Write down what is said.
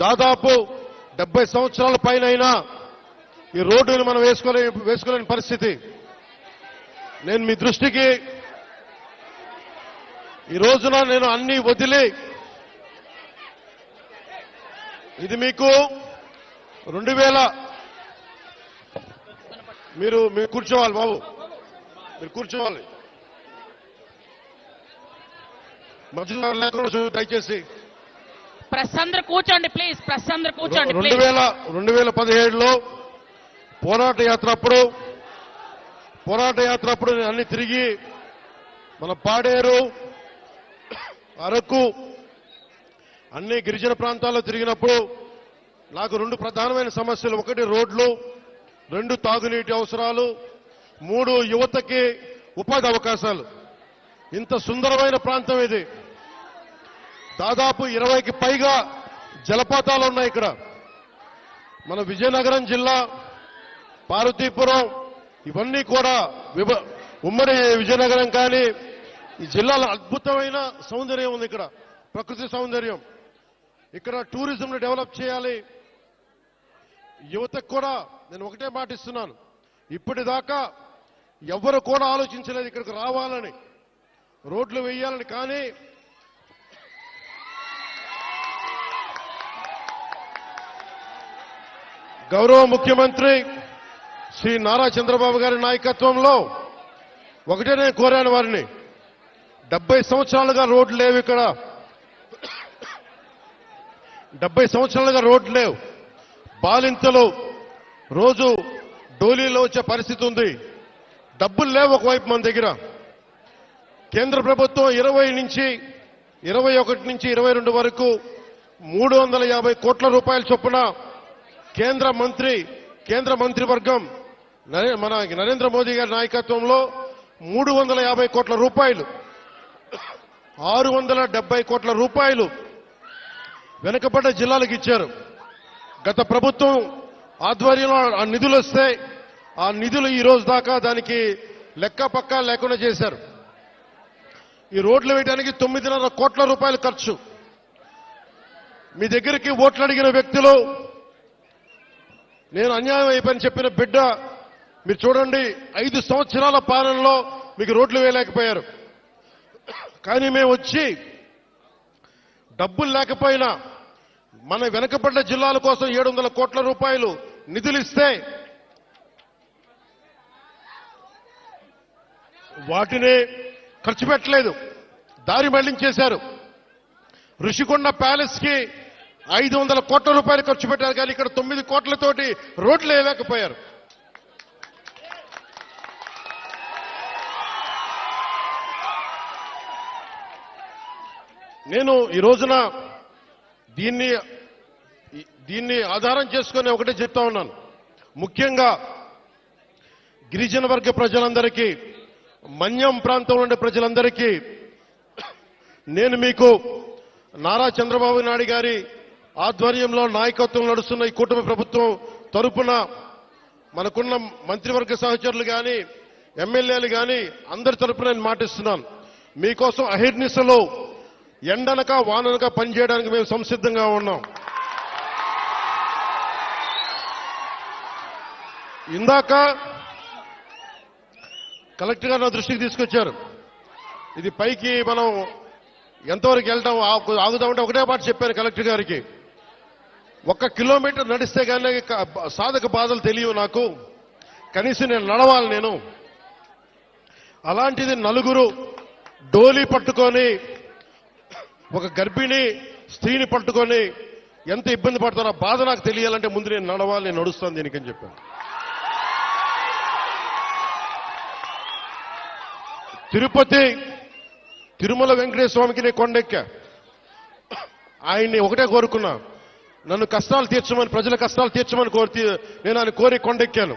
దాదాపు 70 సంవత్సరాల పైన ఈ రోడ్డును మనం వేసుకోలేని పరిస్థితి. నేను మీ దృష్టికి ఈ రోజున నేను అన్ని వదిలి ఇది మీకు 2000 మీరు కూర్చోవాలి బాబు, మీరు కూర్చోవాలి. మధ్యలో లేకుండా దయచేసి ప్రెస్ అందరూ కూర్చోండి ప్లీజ్. ప్రెస్ అందరూ కూర్చోండి. 2017లో పోరాట యాత్ర అప్పుడు నేను అన్ని తిరిగి మన పాడేరు, అరకు అన్ని గిరిజన ప్రాంతాల్లో తిరిగినప్పుడు నాకు 2 ప్రధానమైన సమస్యలు. 1 రోడ్లు, 2 తాగునీటి అవసరాలు, 3 యువతకి ఉపాధి అవకాశాలు. ఇంత సుందరమైన ప్రాంతం ఇది. దాదాపు 20కి పైగా జలపాతాలు ఉన్నాయి ఇక్కడ. మన విజయనగరం జిల్లా, పార్వతీపురం ఇవన్నీ కూడా ఉమ్మడి విజయనగరం కానీ ఈ జిల్లాలో అద్భుతమైన సౌందర్యం ఉంది. ఇక్కడ ప్రకృతి సౌందర్యం. ఇక్కడ టూరిజంను డెవలప్ చేయాలి. యువతకు కూడా నేను ఒకటే మాట ఇస్తున్నాను, ఇప్పటిదాకా ఎవరు కూడా ఆలోచించలేదు ఇక్కడికి రావాలని, రోడ్లు వేయాలని. కానీ గౌరవ ముఖ్యమంత్రి శ్రీ నారా చంద్రబాబు గారి నాయకత్వంలో ఒకటే నేను కోరాను వారిని, 70 సంవత్సరాలుగా రోడ్లు లేవు ఇక్కడ. 70 సంవత్సరాలుగా రోడ్లు లేవు. బాలింతలు రోజు డోలీలో వచ్చే పరిస్థితి ఉంది. డబ్బులు లేవు ఒకవైపు మన దగ్గర. కేంద్ర ప్రభుత్వం 21 నుంచి 22 వరకు 350 కోట్ల రూపాయల చొప్పున కేంద్ర మంత్రివర్గం మన నరేంద్ర మోదీ గారి నాయకత్వంలో 350 కోట్ల రూపాయలు, 670 కోట్ల రూపాయలు వెనుకబడ్డ జిల్లాలకు ఇచ్చారు. గత ప్రభుత్వం ఆధ్వర్యంలో ఆ నిధులు వస్తే ఆ నిధులు ఈ రోజు దాకా దానికి లెక్క పక్కా లేకుండా చేశారు. ఈ రోడ్లు వేయడానికి 9.5 కోట్ల రూపాయలు ఖర్చు. మీ దగ్గరికి ఓట్లు అడిగిన వ్యక్తులు నేను అన్యాయం అయిపోయిన చెప్పిన బిడ్డ మీరు చూడండి, 5 సంవత్సరాల పాలనలో మీకు రోడ్లు వేయలేకపోయారు. కానీ మేము వచ్చి డబ్బులు లేకపోయినా మన వెనకబడ్డ జిల్లాల కోసం 700 కోట్ల రూపాయలు నిధులు ఇస్తే వాటిని ఖర్చు పెట్టలేదు, దారి మళ్లించేశారు. ఋషికొండ ప్యాలెస్ కి 500 కోట్ల రూపాయలు ఖర్చు పెట్టారు. కానీ ఇక్కడ 9 కోట్లతోటి రోడ్లు వేయలేకపోయారు. నేను ఈ రోజున దీన్ని ఆధారం చేసుకుని ఒకటే చెప్తా ఉన్నాను. ముఖ్యంగా గిరిజన వర్గ ప్రజలందరికీ, మన్యం ప్రాంతంలో ఉండే ప్రజలందరికీ నేను మీకు నారా చంద్రబాబు నాయుడు గారి ఆధ్వర్యంలో నాయకత్వం నడుస్తున్న ఈ కూటమి ప్రభుత్వం తరపున మనకున్న మంత్రివర్గ సహచరులు కానీ ఎమ్మెల్యేలు కానీ అందరి తరపున నేను మాటిస్తున్నాను. మీకోసం అహిర్నిశలో ఎండనక వాననక పనిచేయడానికి మేము సంసిద్ధంగా ఉన్నాం. ఇందాక కలెక్టర్ గారు నా దృష్టికి తీసుకొచ్చారు. ఇది పైకి మనం ఎంతవరకు వెళ్తాం ఆగుదామంటే ఒకటే మాట చెప్పాను కలెక్టర్ గారికి, 1 కిలోమీటర్ నడిస్తే కానీ సాధక బాధలు తెలియవు నాకు, కనీసం నేను నడవాలి నేను. అలాంటిది 4 డోలీ పట్టుకొని ఒక గర్భిణీ స్త్రీని పట్టుకొని ఎంత ఇబ్బంది పడతారో ఆ బాధ నాకు తెలియాలంటే ముందు నేను నడవాలి, నేను నడుస్తాను దీనికని చెప్పాను. తిరుమల వెంకటేశ్వర స్వామికి నేను కొండెక్కా. ఆయన్ని ఒకటే కోరుకున్నా, నన్ను కష్టాలు తీర్చమని, ప్రజల కష్టాలు తీర్చమని నేను ఆయన కోరి కొండెక్కాను.